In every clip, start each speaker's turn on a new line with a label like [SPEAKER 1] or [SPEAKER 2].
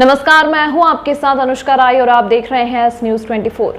[SPEAKER 1] नमस्कार, मैं हूं आपके साथ अनुष्का राय और आप देख रहे हैं एस न्यूज 24।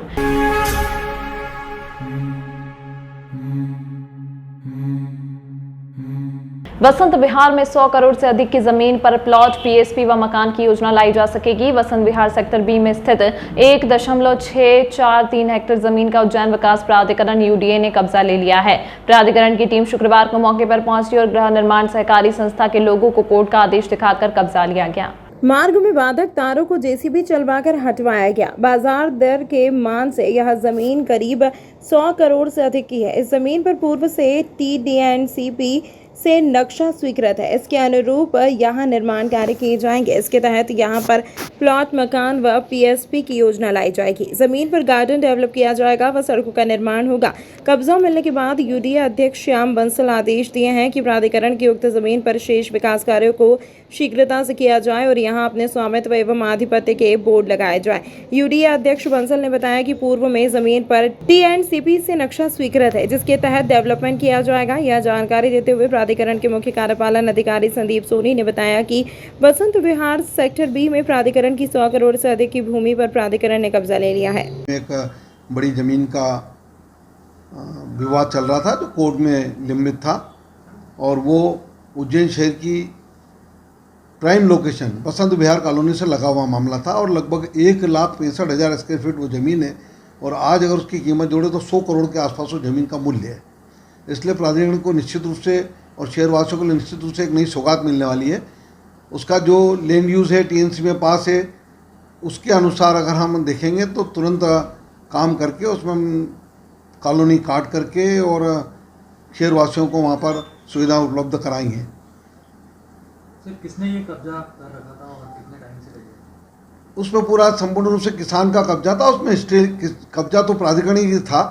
[SPEAKER 1] वसंत विहार में 100 करोड़ से अधिक की जमीन पर प्लॉट, पीएसपी व मकान की योजना लाई जा सकेगी। वसंत विहार सेक्टर बी में स्थित 1.643 हेक्टेयर जमीन का उज्जैन विकास प्राधिकरण यूडीए ने कब्जा ले लिया है। प्राधिकरण की टीम शुक्रवार को मौके पर पहुंची और गृह निर्माण सहकारी संस्था के लोगों को कोर्ट का आदेश दिखाकर कब्जा लिया गया।
[SPEAKER 2] मार्ग में बाधक तारों को जेसीबी चलवाकर हटवाया गया। बाजार दर के मान से यह जमीन करीब 100 करोड़ से अधिक की है। इस जमीन पर पूर्व से टीडीएनसीपी से नक्शा स्वीकृत है। इसके अनुरूप यहां निर्माण कार्य किए जाएंगे। इसके तहत यहां पर प्लॉट, मकान व पीएसपी की योजना लाई जाएगी। जमीन पर गार्डन डेवलप किया जाएगा व सड़कों का निर्माण होगा। कब्जा मिलने के बाद यूडीए अध्यक्ष श्याम बंसल आदेश दिए हैं कि प्राधिकरण की उक्त जमीन पर शेष विकास कार्यों को शीघ्रता से किया जाए और यहां अपने स्वामित्व एवं आधिपत्य के बोर्ड लगाए जाए। यूडीए अध्यक्ष बंसल ने बताया कि पूर्व में जमीन पर टीएनसीपी से नक्शा स्वीकृत है, जिसके तहत डेवलपमेंट किया जाएगा। यह जानकारी देते हुए प्राधिकरण के मुख्य कार्यपालन अधिकारी संदीप सोनी ने बताया कि वसंत विहार सेक्टर बी में प्राधिकरण की 100 करोड़ से अधिक की भूमि पर प्राधिकरण ने कब्जा ले लिया है।
[SPEAKER 3] एक बड़ी जमीन का विवाद चल रहा था जो कोर्ट में लंबित था और वो उज्जैन शहर की prime location Vasant Vihar colony से लगा हुआ मामला था और लगभग 1,65,000 स्क्वायर फीट वो ज़मीन है और आज अगर उसकी कीमत जोड़े तो 100 करोड़ के आसपास वो ज़मीन का मूल्य है। इसलिए प्राधिकरण को निश्चित रूप से और शहरवासियों को निश्चित रूप से एक नई सौगात मिलने वाली है। उसका जो लैंड यूज़ है टीएनसी में पास है, उसके अनुसार अगर हम देखेंगे तो तुरंत काम करके उसमें हम कॉलोनी काट करके और शहरवासियों को वहाँ पर सुविधा उपलब्ध कराएंगे।
[SPEAKER 4] सर, किसने ये कब्जा कर रखा था और कितने टाइम से लगे?
[SPEAKER 3] उसमें पूरा संपूर्ण रूप से किसान का कब्जा था। उसमें स्टे कब्जा तो प्राधिकरण ही था,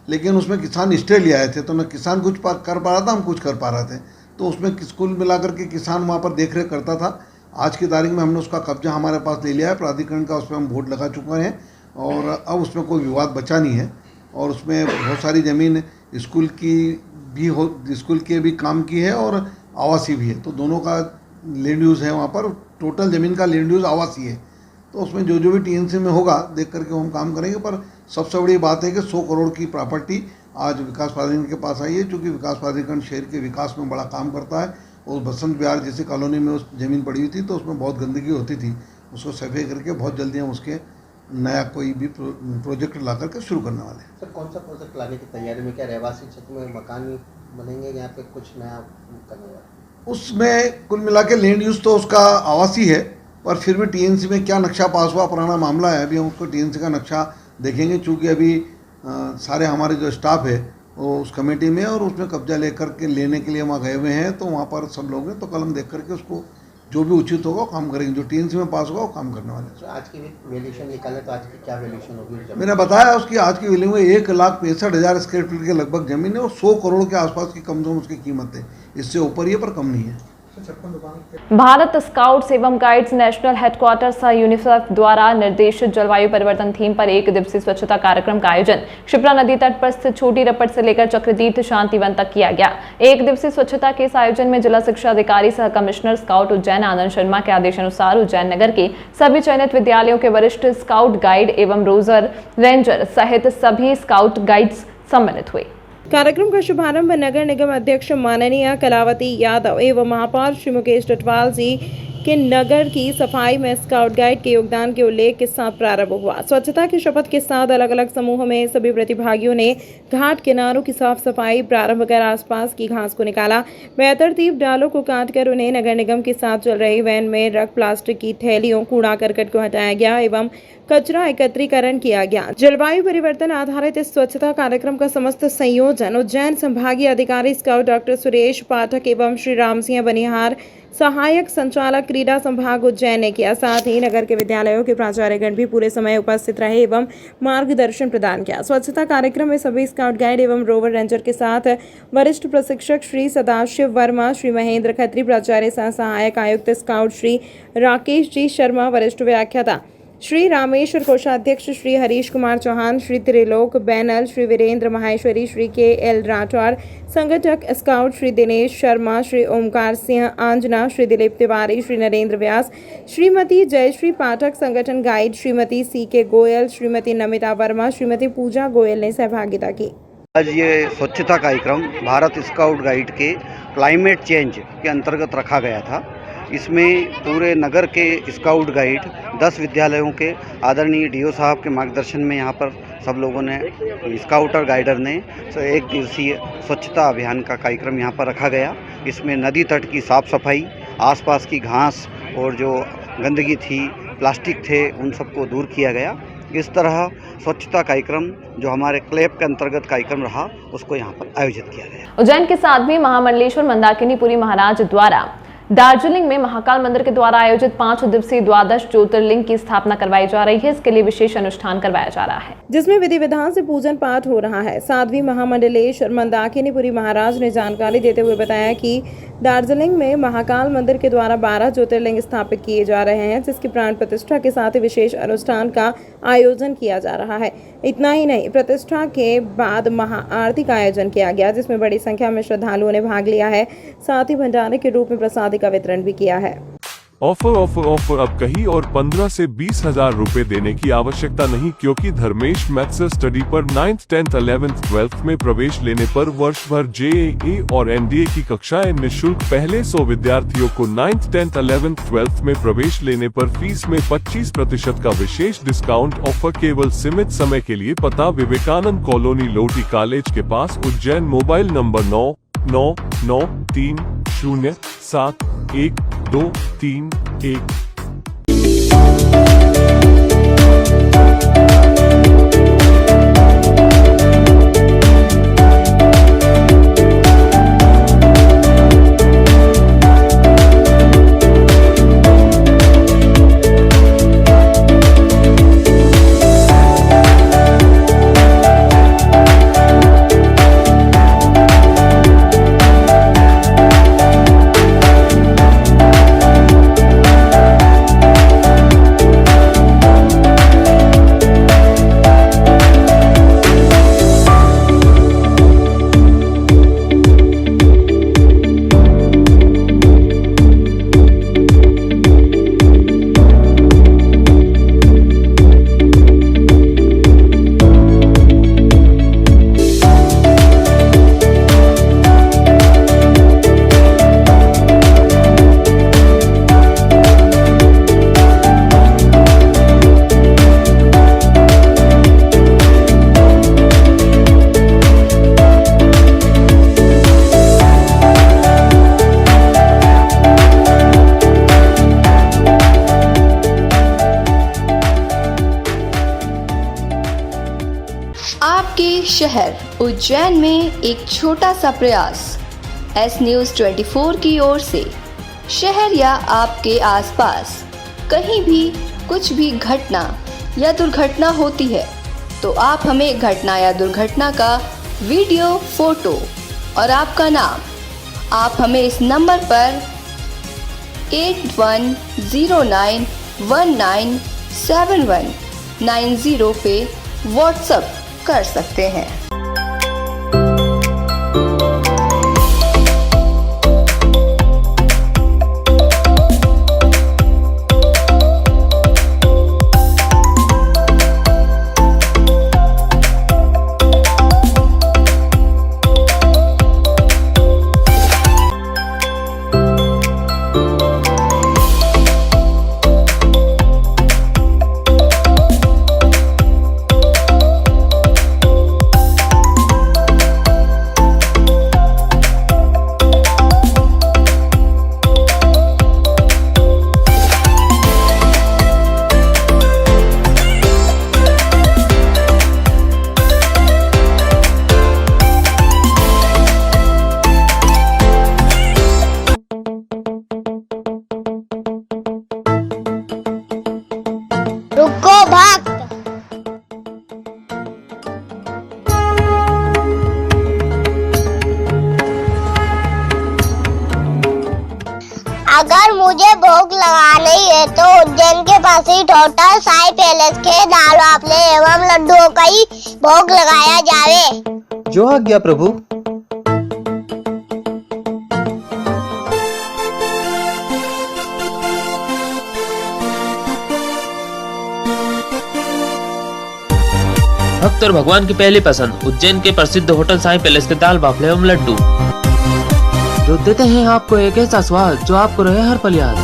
[SPEAKER 3] लेकिन उसमें किसान स्टे ले आए थे, तो न किसान कुछ कर पा रहा था, हम कुछ कर पा रहे थे। तो उसमें कुल मिलाकर के किसान वहाँ पर देख रेख करता था। आज की तारीख में हमने उसका कब्जा हमारे पास ले लिया है प्राधिकरण का। उसमें हम बोर्ड लगा चुके हैं और अब उसमें कोई विवाद बचा नहीं है। और उसमें बहुत सारी ज़मीन स्कूल के भी काम की है और आवासीय भी है, तो दोनों का लैंड यूज़ है वहाँ पर। टोटल ज़मीन का लैंड यूज़ आवासीय है, तो उसमें जो भी टीएनसी में होगा देख करके हम काम करेंगे। पर सबसे बड़ी बात है कि 100 करोड़ की प्रॉपर्टी आज विकास प्राधिकरण के पास आई है, क्योंकि विकास प्राधिकरण शहर के विकास में बड़ा काम करता है। और बसंत विहार जैसी कॉलोनी में उस ज़मीन पड़ी हुई थी तो उसमें बहुत गंदगी होती थी, उसको सफाई करके बहुत जल्दी हम उसके नया कोई भी प्रोजेक्ट ला करके शुरू करने वाले हैं।
[SPEAKER 5] सर, कौन सा प्रोजेक्ट लाने की तैयारी में? क्या रहवासी क्षेत्र में मकान बनेंगे या फिर कुछ नया करने वाले?
[SPEAKER 3] उसमें कुल मिला के लैंड यूज़ तो उसका आवासीय है, पर फिर भी टीएनसी में क्या नक्शा पास हुआ, पुराना मामला है। अभी हम उसको टीएनसी का नक्शा देखेंगे, चूँकि अभी सारे हमारे जो स्टाफ है वो उस कमेटी में और उसमें कब्जा लेकर के लेने के लिए वहाँ गए हुए हैं, तो वहाँ पर सब लोग हैं। तो कल हम देख करके उसको जो भी उचित होगा वो काम करेंगे। जो टीएनसी में पास होगा वो काम करने वाले हैं।
[SPEAKER 5] तो आज की वैल्यूएशन निकालें तो आज की क्या वैल्यूएशन होगी?
[SPEAKER 3] मैंने बताया उसकी आज की वैल्यू में 1,65,000 स्क्वायर फीट के लगभग ज़मीन है और 100 करोड़ के आसपास की कम से कम उसकी कीमत है। इससे ऊपर ही है, पर कम नहीं है।
[SPEAKER 1] भारत स्काउट्स एवं गाइड्स नेशनल हेडक्वार्टर सह यूनिसेफ द्वारा निर्देशित जलवायु परिवर्तन थीम पर 1 दिवसीय स्वच्छता कार्यक्रम का आयोजन क्षिप्रा नदी तट पर स्थित छोटी रपट से लेकर चक्रतीर्थ शांतिवन तक किया गया। 1 दिवसीय स्वच्छता के इस आयोजन में जिला शिक्षा अधिकारी सह कमिश्नर स्काउट उज्जैन आनंद शर्मा के आदेशानुसार उज्जैन नगर के सभी चयनित विद्यालयों के वरिष्ठ स्काउट गाइड एवं रोजर रेंजर सहित सभी स्काउट गाइड्स सम्मिलित हुए।
[SPEAKER 2] कार्यक्रम का शुभारंभ नगर निगम अध्यक्ष माननीय कलावती यादव एवं महापौर श्री मुकेश टटवाल जी के नगर की सफाई में स्काउट गाइड के योगदान के उल्लेख के साथ प्रारंभ हुआ। स्वच्छता की शपथ के साथ अलग अलग समूहों में सभी प्रतिभागियों ने घाट किनारों की साफ सफाई प्रारंभ कर आसपास की घास को निकाला। बेतरतीब डालों को काटकर उन्हें नगर निगम के साथ चल रही वैन में रख प्लास्टिक की थैलियों, कूड़ा करकट को हटाया गया एवं कचरा एकत्रीकरण किया गया। जलवायु परिवर्तन आधारित इस स्वच्छता कार्यक्रम का समस्त संयोजन उज्जैन संभागीय अधिकारी स्काउट डॉक्टर सुरेश पाठक एवं श्री राम सिंह बनिहार सहायक संचालक क्रीड़ा संभाग उज्जैन ने किया। साथ ही नगर के विद्यालयों के प्राचार्यगण भी पूरे समय उपस्थित रहे एवं मार्गदर्शन प्रदान किया। स्वच्छता कार्यक्रम में सभी स्काउट गाइड एवं रोवर रेंजर के साथ वरिष्ठ प्रशिक्षक श्री सदाशिव वर्मा, श्री महेंद्र खत्री, प्राचार्य सह सहायक आयुक्त स्काउट श्री राकेश जी शर्मा, वरिष्ठ व्याख्याता श्री रामेश्वर कोषाध्यक्ष श्री हरीश कुमार चौहान, श्री त्रिलोक बैनल, श्री वीरेंद्र माहेश्वरी, श्री के.एल. राठौर, संगठक स्काउट श्री दिनेश शर्मा, श्री ओमकार सिंह आंजना, श्री दिलीप तिवारी, श्री नरेंद्र व्यास, श्रीमती जयश्री पाठक, संगठन गाइड श्रीमती C.K. गोयल, श्रीमती नमिता वर्मा, श्रीमती पूजा गोयल ने सहभागिता की।
[SPEAKER 6] आज ये स्वच्छता कार्यक्रम भारत स्काउट गाइड के क्लाइमेट चेंज के अंतर्गत रखा गया था। इसमें पूरे नगर के स्काउट गाइड 10 विद्यालयों के आदरणीय DO साहब के मार्गदर्शन में यहाँ पर सब लोगों ने, स्काउट और गाइडर ने एक दिवसीय स्वच्छता अभियान का कार्यक्रम यहाँ पर रखा गया। इसमें नदी तट की साफ़ सफाई, आसपास की घास और जो गंदगी थी, प्लास्टिक थे, उन सबको दूर किया गया। इस तरह स्वच्छता कार्यक्रम जो हमारे क्लब के अंतर्गत कार्यक्रम रहा, उसको यहाँ पर आयोजित किया गया।
[SPEAKER 1] उज्जैन के साथ भी महामंडलेश्वर मंदाकिनीपुरी महाराज द्वारा दार्जिलिंग में महाकाल मंदिर के द्वारा आयोजित 5 दिवसीय द्वादश ज्योतिर्लिंग की स्थापना करवाई जा रही है। इसके लिए विशेष अनुष्ठान करवाया जा रहा है,
[SPEAKER 2] जिसमें विधि विधान से पूजन पाठ हो रहा है। साध्वी महामंडलेश्वर मंदाकिनीपुरी महाराज ने जानकारी देते हुए बताया कि दार्जिलिंग में महाकाल मंदिर के द्वारा 12 ज्योतिर्लिंग स्थापित किए जा रहे हैं, जिसकी प्राण प्रतिष्ठा के साथ ही विशेष अनुष्ठान का आयोजन किया जा रहा है। इतना ही नहीं, प्रतिष्ठा के बाद महाआरती का आयोजन किया गया, जिसमें बड़ी संख्या में श्रद्धालुओं ने भाग लिया है। साथ ही भंडारे के रूप में प्रसादी का वितरण भी किया है।
[SPEAKER 7] ऑफर अब कहीं और 15 से 20 हजार रुपए देने की आवश्यकता नहीं, क्योंकि धर्मेश मैथ्स स्टडी पर 9th, 10th, 11th, 12th में प्रवेश लेने पर वर्ष भर JEE और NDA की कक्षाएं निःशुल्क। पहले 100 विद्यार्थियों को 9th, 10th, 11th, 12th में प्रवेश लेने पर फीस में 25% का विशेष डिस्काउंट ऑफर केवल सीमित समय के लिए। पता विवेकानंद कॉलोनी, लोटी कॉलेज के पास, उज्जैन। Mobile number 9993071231।
[SPEAKER 8] आपके शहर उज्जैन में एक छोटा सा प्रयास S News 24 की ओर से। शहर या आपके आसपास कहीं भी कुछ भी घटना या दुर्घटना होती है तो आप हमें घटना या दुर्घटना का वीडियो, फोटो और आपका नाम आप हमें इस नंबर पर 8109197190 पे व्हाट्सएप कर सकते हैं।
[SPEAKER 9] मुझे भोग लगाना ही है तो उज्जैन के पास ही होटल साई पैलेस के दाल बाफले एवं लड्डुओं का ही भोग लगाया जावे।
[SPEAKER 10] जो आज्ञा प्रभु।
[SPEAKER 11] भक्त और भगवान की पहली पसंद उज्जैन के प्रसिद्ध होटल साई पैलेस के दाल बाफले एवं लड्डू, जो देते हैं आपको एक ऐसा स्वाद जो आपको रहे हर पल याद।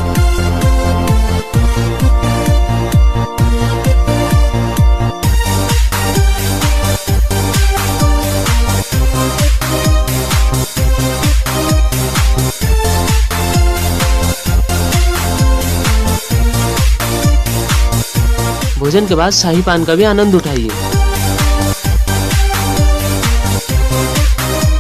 [SPEAKER 11] भोजन के बाद शाही पान का भी आनंद उठाइए।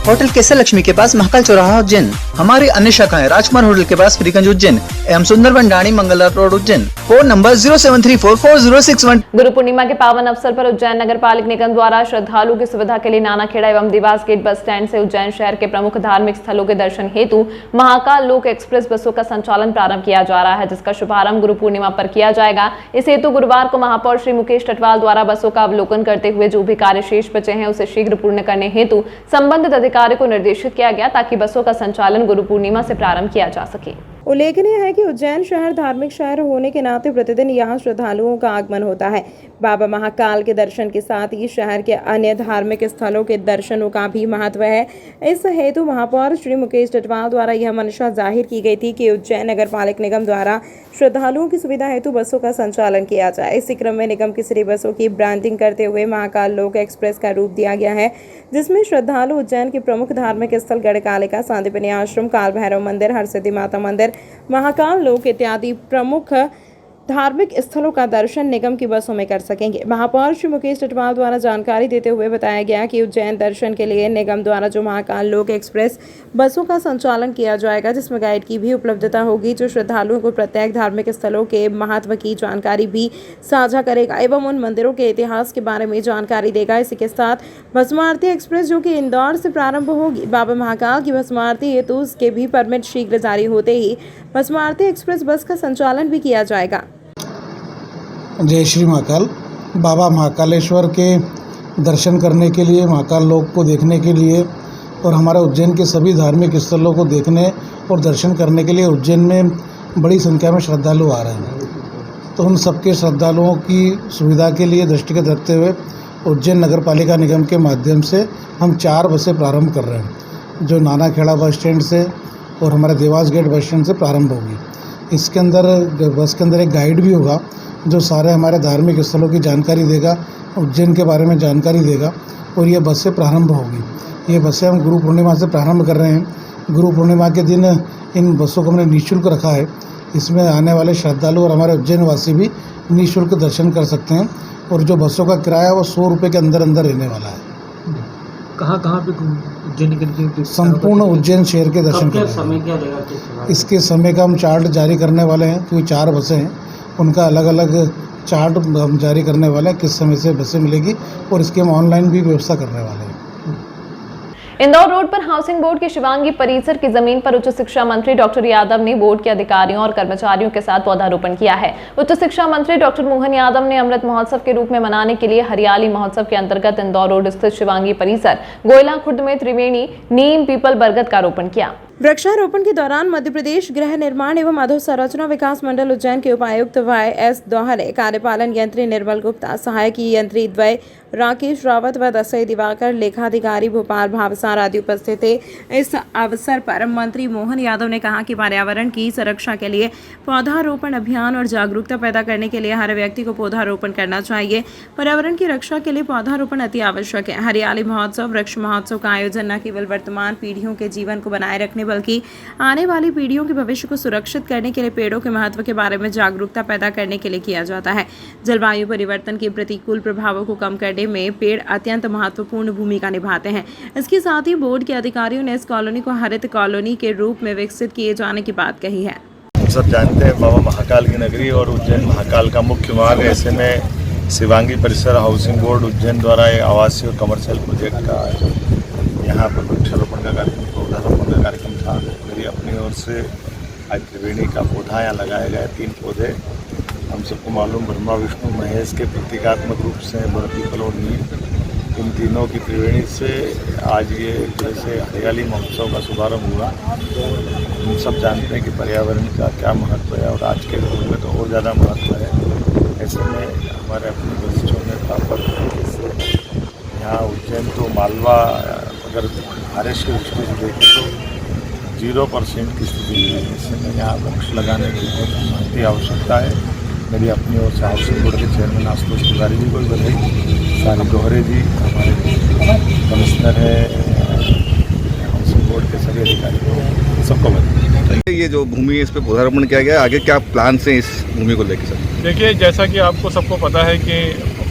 [SPEAKER 10] होटल केसर लक्ष्मी के पास महाकाल चौराहा उज्जैन। हमारी अन्य शाखाएं राजकुमार होटल के पास फ्रीगंज उज्जैन एवं Sundarban Dani Mangla road Ujjain. Phone number 07344061।
[SPEAKER 1] Guru पूर्णिमा के पावन अवसर पर उज्जैन नगर पालिक निगम द्वारा श्रद्धालुओं की सुविधा के लिए नानाखेड़ा एवं देवास गेट बस स्टैंड से उज्जैन शहर के प्रमुख धार्मिक स्थलों के दर्शन हेतु महाकाल लोक एक्सप्रेस बसों का संचालन प्रारंभ किया जा रहा है, जिसका शुभारंभ गुरु पूर्णिमा पर किया जाएगा। इस हेतु गुरुवार को महापौर श्री मुकेश टटवाल द्वारा बसों का अवलोकन करते हुए जो भी कार्य शेष बचे हैं उसे शीघ्र पूर्ण करने हेतु संबंधित अधिकारी को निर्देशित किया गया ताकि बसों का संचालन गुरु पूर्णिमा से प्रारंभ किया जा सके।
[SPEAKER 2] उल्लेखनीय है कि उज्जैन शहर धार्मिक शहर होने के नाते प्रतिदिन यहाँ श्रद्धालुओं का आगमन होता है। बाबा महाकाल के दर्शन के साथ ही शहर के अन्य धार्मिक स्थलों के दर्शनों का भी महत्व है। इस हेतु महापौर श्री मुकेश टटवाल द्वारा यह मंशा जाहिर की गई थी कि उज्जैन नगर पालिक निगम द्वारा श्रद्धालुओं की सुविधा हेतु बसों का संचालन किया जाए। इसी क्रम में निगम की श्री बसों की ब्रांडिंग करते हुए महाकाल लोक एक्सप्रेस का रूप दिया गया है, जिसमें श्रद्धालु उज्जैन के प्रमुख धार्मिक स्थल गढ़कालिका, शांतिपनी आश्रम, काल भैरव मंदिर, हरसिद्धि माता मंदिर, महाकाल लोक इत्यादि प्रमुख धार्मिक स्थलों का दर्शन निगम की बसों में कर सकेंगे। महापौर श्री मुकेश टटवाल द्वारा जानकारी देते हुए बताया गया कि उज्जैन दर्शन के लिए निगम द्वारा जो महाकाल लोक एक्सप्रेस बसों का संचालन किया जाएगा, जिसमें गाइड की भी उपलब्धता होगी, जो श्रद्धालुओं को प्रत्येक धार्मिक स्थलों के महत्व की जानकारी भी साझा करेगा एवं उन मंदिरों के इतिहास के बारे में जानकारी देगा। इसी के साथ भस्म आरती एक्सप्रेस जो कि इंदौर से प्रारंभ होगी, बाबा महाकाल की भस्म आरती हेतु उसके भी परमिट शीघ्र जारी होते ही भस्म आरती एक्सप्रेस बस का संचालन भी किया जाएगा।
[SPEAKER 12] जय श्री महाकाल। बाबा महाकालेश्वर के दर्शन करने के लिए, महाकाल लोक को देखने के लिए और हमारे उज्जैन के सभी धार्मिक स्थलों को देखने और दर्शन करने के लिए उज्जैन में बड़ी संख्या में श्रद्धालु आ रहे हैं। तो उन सबके श्रद्धालुओं की सुविधा के लिए दृष्टिगत रखते हुए उज्जैन नगर पालिका निगम के माध्यम से हम 4 बसें प्रारंभ कर रहे हैं, जो नानाखेड़ा बस स्टैंड से और हमारे देवास गेट बस स्टैंड से प्रारंभ होगी। इसके अंदर बस के अंदर एक गाइड भी होगा जो सारे हमारे धार्मिक स्थलों की जानकारी देगा, उज्जैन के बारे में जानकारी देगा और ये बसें प्रारंभ होगी। ये बसें हम गुरु पूर्णिमा से प्रारंभ कर रहे हैं। गुरु पूर्णिमा के दिन इन बसों को हमने निःशुल्क रखा है। इसमें आने वाले श्रद्धालु और हमारे उज्जैन वासी भी निःशुल्क दर्शन कर सकते हैं और जो बसों का किराया वो 100 रुपये के अंदर अंदर रहने वाला है।
[SPEAKER 4] कहाँ पे उज्जैन के
[SPEAKER 12] संपूर्ण उज्जैन शहर के दर्शन करेंगे। इसके समय का हम चार्ट जारी करने वाले हैं, क्योंकि 4 बसें हैं, उनका अलग अलग चार्ट हम जारी करने वाले हैं, किस समय से बसें मिलेगी और इसके हम ऑनलाइन भी व्यवस्था करने वाले हैं।
[SPEAKER 1] इंदौर रोड पर हाउसिंग बोर्ड के शिवांगी परिसर की जमीन पर उच्च शिक्षा मंत्री डॉक्टर यादव ने बोर्ड के अधिकारियों और कर्मचारियों के साथ पौधारोपण किया है। उच्च शिक्षा मंत्री डॉक्टर मोहन यादव ने अमृत महोत्सव के रूप में मनाने के लिए हरियाली महोत्सव के अंतर्गत इंदौर रोड स्थित शिवांगी परिसर गोयला खुर्द में त्रिवेणी नीम पीपल बरगद का रोपण किया।
[SPEAKER 2] वृक्षारोपण के दौरान मध्य प्रदेश गृह निर्माण एवं अधोसंरचना विकास मंडल उज्जैन के उपायुक्त YS दोहरे, कार्यपालन यंत्री निर्मल गुप्ता, सहायक यंत्री द्वय राकेश रावत व दसई दिवाकर, लेखाधिकारी भोपाल भावसार आदि उपस्थित थे। इस अवसर पर मंत्री मोहन यादव ने कहा कि पर्यावरण की सुरक्षा के लिए पौधारोपण अभियान और जागरूकता पैदा करने के लिए हर व्यक्ति को पौधारोपण करना चाहिए। पर्यावरण की रक्षा के लिए पौधारोपण अति आवश्यक है। हरियाली महोत्सव, वृक्ष महोत्सव का आयोजन न केवल वर्तमान पीढ़ियों के जीवन को बनाए रखने बल्कि आने वाली पीढ़ियों के भविष्य को सुरक्षित करने के लिए पेड़ों के महत्व के बारे में जागरूकता पैदा करने के लिए किया जाता है। जलवायु परिवर्तन के प्रतिकूल प्रभावों को कम करने में पेड़ अत्यंत महत्वपूर्ण भूमिका निभाते हैं। इसके साथ ही बोर्ड के अधिकारियों ने इस कॉलोनी को हरित कॉलोनी के रूप में विकसित किए जाने की बात कही है।
[SPEAKER 13] सब जानते हैं बाबा महाकाल की नगरी और उज्जैन महाकाल का मुख्य मार्ग, ऐसे में शिवांगी परिसर हाउसिंग बोर्ड उज्जैन द्वारा एक आवासीय और कमर्शियल प्रोजेक्ट का यहाँ पर वृक्षारोपण का कार्यक्रम, पौधारोपण का कार्यक्रम था। मेरी अपनी ओर से आज त्रिवेणी का पौधा यहाँ लगाया गया है। 3 पौधे हम सबको मालूम, ब्रह्मा विष्णु महेश के प्रतीकात्मक रूप से बर, पीपल और नीम, इन तीनों की त्रिवेणी से आज ये एक तरह से हरियाली महोत्सव का शुभारंभ हुआ। हम सब जानते हैं कि पर्यावरण का क्या महत्व है और आज के दौर में तो और ज़्यादा महत्व है। ऐसे में हमारे अपने वरिष्ठों ने प्राप्त से यहाँ उज्जैन तो मालवा अगर बारिश की दृष्टि से देखें तो 0% की स्थिति है। ऐसे में यहाँ वृक्ष लगाने की बहुत महती आवश्यकता है। मेरी अपनी ओर से हाउसिंग बोर्ड के चेयरमैन आशुतोष तिवारी जी को बधाई, सारी दोहरे जी हमारे कमिश्नर है, हाउसिंग बोर्ड के सभी अधिकारियों सबको बधाई।
[SPEAKER 14] ये जो भूमि है इस पर पौधारोपण किया गया, आगे क्या प्लान हैं इस भूमि को लेकर सर?
[SPEAKER 15] देखिए, जैसा कि आपको सबको पता है कि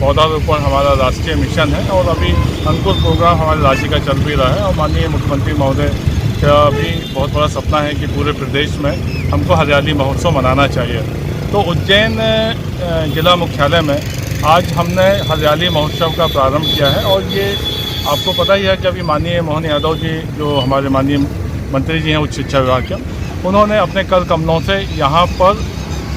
[SPEAKER 15] पौधारोपण हमारा राष्ट्रीय मिशन है और अभी अंकुर प्रोग्राम हमारे राज्य का चल भी रहा है और माननीय मुख्यमंत्री महोदय का भी बहुत बड़ा सपना है कि पूरे प्रदेश में हमको हरियाली महोत्सव मनाना चाहिए। तो उज्जैन जिला मुख्यालय में आज हमने हरियाली महोत्सव का प्रारंभ किया है और ये आपको पता ही है कि अभी माननीय मोहन यादव जी जो हमारे माननीय मंत्री जी हैं उच्च शिक्षा विभाग के, उन्होंने अपने कर कमलों से यहाँ पर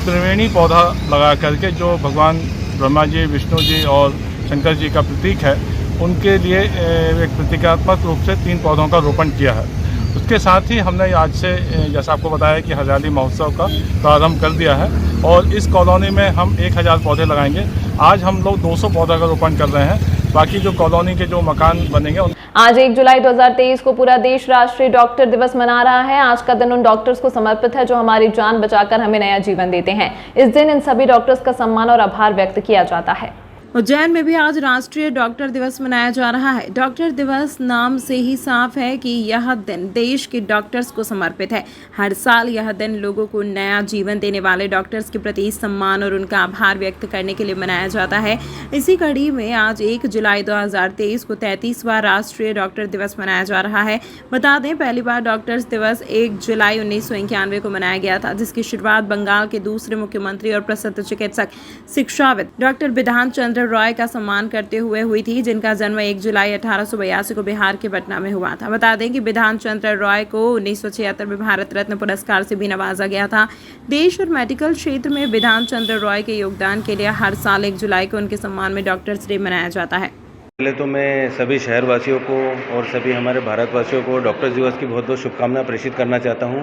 [SPEAKER 15] त्रिवेणी पौधा लगा करके जो भगवान ब्रह्मा जी, विष्णु जी और शंकर जी का प्रतीक है, उनके लिए एक प्रतीकात्मक रूप से 3 पौधों का रोपण किया है। उसके साथ ही हमने आज से, जैसा आपको बताया कि हरियाली महोत्सव का प्रारंभ कर दिया है और इस कॉलोनी में हम 1000 पौधे लगाएंगे। आज हम लोग 200 पौधा का रोपण कर रहे हैं। बाकी जो कॉलोनी के जो मकान बनेंगे
[SPEAKER 1] आज 1 जुलाई 2023 को पूरा देश राष्ट्रीय डॉक्टर दिवस मना रहा है। आज का दिन उन डॉक्टर्स को समर्पित है जो हमारी जान बचाकर हमें नया जीवन देते हैं। इस दिन इन सभी डॉक्टर्स का सम्मान और आभार व्यक्त किया जाता है।
[SPEAKER 2] उज्जैन में भी आज राष्ट्रीय डॉक्टर दिवस मनाया जा रहा है। डॉक्टर दिवस नाम से ही साफ है कि यह दिन देश के डॉक्टर्स को समर्पित है। हर साल यह दिन लोगों को नया जीवन देने वाले डॉक्टर्स के प्रति सम्मान और उनका आभार व्यक्त करने के लिए मनाया जाता है। इसी कड़ी में आज 1 जुलाई 2023 को 33वां राष्ट्रीय डॉक्टर दिवस मनाया जा रहा है। बता दें, पहली बार डॉक्टर्स दिवस 1 जुलाई 1991 को मनाया गया था, जिसकी शुरुआत बंगाल के दूसरे मुख्यमंत्री और प्रसिद्ध चिकित्सक शिक्षाविद डॉक्टर बिधान चंद्र रॉय का सम्मान करते हुए हुई थी, जिनका जन्म 1 जुलाई 1882 को बिहार के पटना में हुआ था। बता दें कि बिधान चंद्र रॉय को 1976 में भारत रत्न पुरस्कार से भी नवाजा गया था। देश और मेडिकल क्षेत्र में बिधान चंद्र रॉय के योगदान के लिए हर साल 1 जुलाई को उनके सम्मान में डॉक्टर्स डे मनाया जाता है।
[SPEAKER 16] पहले तो मैं सभी शहरवासियों को और सभी हमारे भारतवासियों को डॉक्टर्स दिवस की बहुत बहुत शुभकामनाएं प्रेषित करना चाहता हूं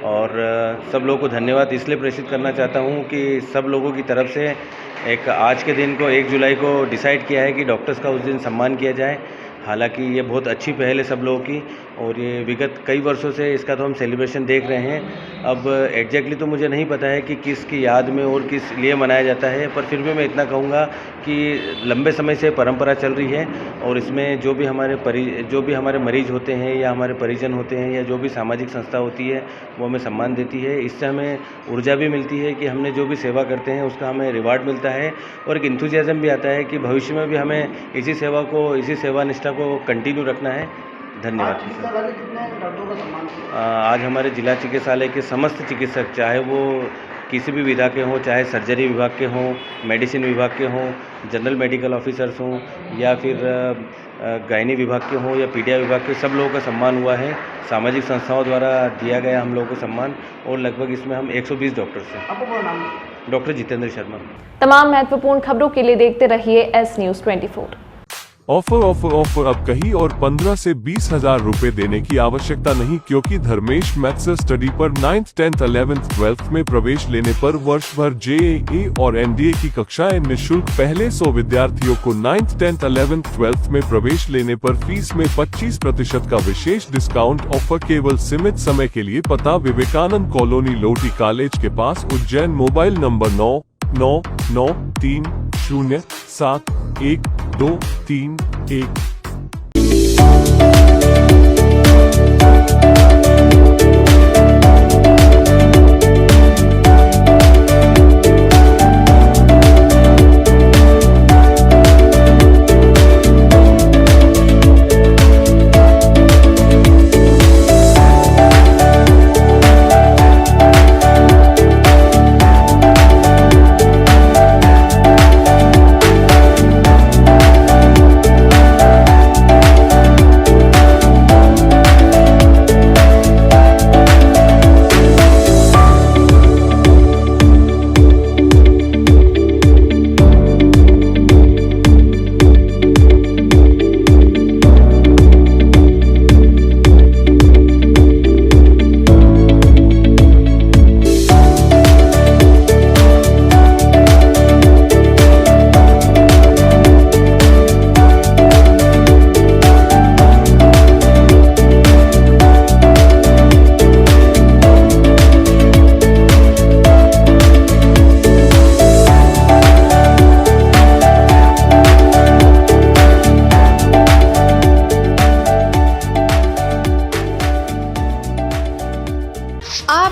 [SPEAKER 16] और सब लोगों को धन्यवाद इसलिए प्रेषित करना चाहता हूं कि सब लोगों की तरफ से एक आज के दिन को 1 जुलाई को डिसाइड किया है कि डॉक्टर्स का उस दिन सम्मान किया जाए। हालांकि ये बहुत अच्छी पहल है सब लोगों की और ये विगत कई वर्षों से इसका तो हम सेलिब्रेशन देख रहे हैं। अब एग्जैक्टली तो मुझे नहीं पता है कि किसकी याद में और किस लिए मनाया जाता है, पर फिर भी मैं इतना कहूँगा कि लंबे समय से परंपरा चल रही है और इसमें जो भी हमारे मरीज होते हैं या हमारे परिजन होते हैं या जो भी सामाजिक संस्था होती है वो हमें सम्मान देती है। इससे हमें ऊर्जा भी मिलती है कि हमने जो भी सेवा करते हैं उसका हमें रिवार्ड मिलता है और एक इंथुजियाज्म भी आता है कि भविष्य में भी हमें इसी सेवा निष्ठा को कंटिन्यू रखना है। धन्यवाद। आज हमारे जिला चिकित्सालय के समस्त चिकित्सक, चाहे वो किसी भी विभाग के हों, चाहे सर्जरी विभाग के हों, मेडिसिन विभाग के हों, जनरल मेडिकल ऑफिसर्स हों या फिर गायनी विभाग के हों या पीडिया विभाग के, सब लोगों का सम्मान हुआ है। सामाजिक संस्थाओं द्वारा दिया गया हम लोगों को सम्मान और लगभग इसमें हम 120 डॉक्टर्स हैं। डॉक्टर जितेंद्र शर्मा।
[SPEAKER 1] तमाम महत्वपूर्ण खबरों के लिए देखते रहिए एस न्यूज़ 24।
[SPEAKER 7] ऑफर अब कहीं और 15 से 20 हजार रुपए देने की आवश्यकता नहीं, क्योंकि धर्मेश मैथ्स स्टडी पर 9th, 10th, 11th, 12th में प्रवेश लेने पर वर्ष भर JEE और NDA की कक्षाएं निःशुल्क। पहले 100 विद्यार्थियों को 9th, 10th, 11th, 12th में प्रवेश लेने पर फीस में 25% का विशेष डिस्काउंट ऑफर केवल सीमित समय के लिए। पता विवेकानंद कॉलोनी, लोटी कॉलेज के पास, उज्जैन। Mobile number 9993071231।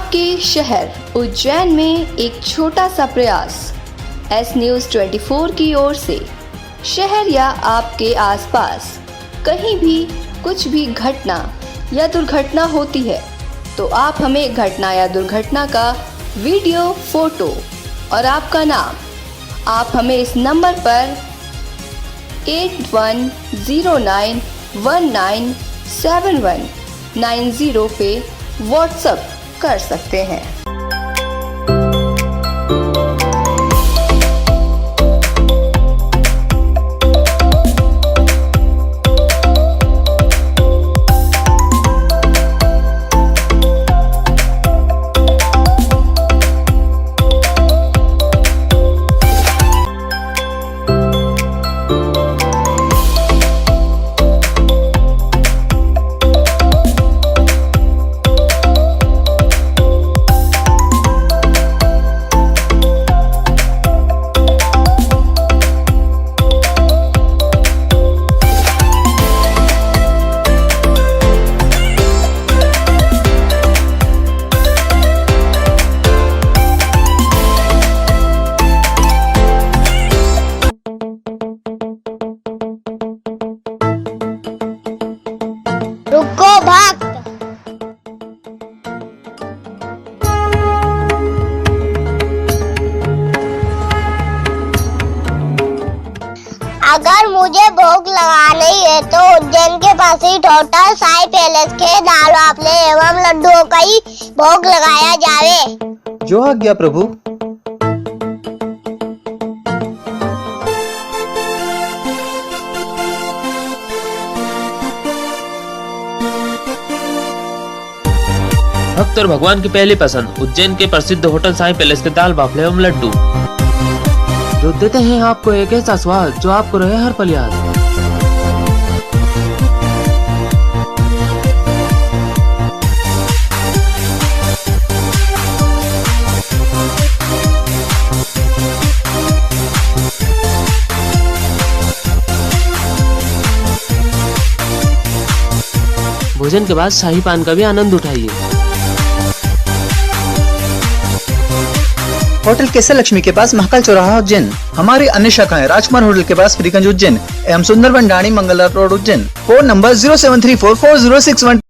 [SPEAKER 8] आपके शहर उज्जैन में एक छोटा सा प्रयास एस न्यूज़ 24 की ओर से शहर या आपके आसपास कहीं भी कुछ भी घटना या दुर्घटना होती है तो आप हमें घटना या दुर्घटना का वीडियो, फोटो और आपका नाम आप हमें इस नंबर पर 8109197190 पे व्हाट्सएप कर सकते हैं।
[SPEAKER 9] रुको भक्त। अगर मुझे भोग लगानी है तो उज्जैन के पास ही होटल साई पैलेस के दाल बाफले एवं लड्डुओं का ही भोग लगाया जावे।
[SPEAKER 10] जो आज्ञा प्रभु।
[SPEAKER 11] भक्त और भगवान की पहली पसंद उज्जैन के प्रसिद्ध होटल साई पैलेस के दाल बाफले एवं लड्डू, जो देते हैं आपको एक ऐसा स्वाद जो आपको रहे हर पल याद। भोजन के बाद शाही पान का भी आनंद उठाइए।
[SPEAKER 10] होटल केसर लक्ष्मी के पास महाकाल चौराहा उज्जैन। हमारी अन्य शाखाएं राजकुमार होटल के पास फ्रीगंज उज्जैन एवं Sundarban Dani Mangla road Ujjain. Phone number 07344061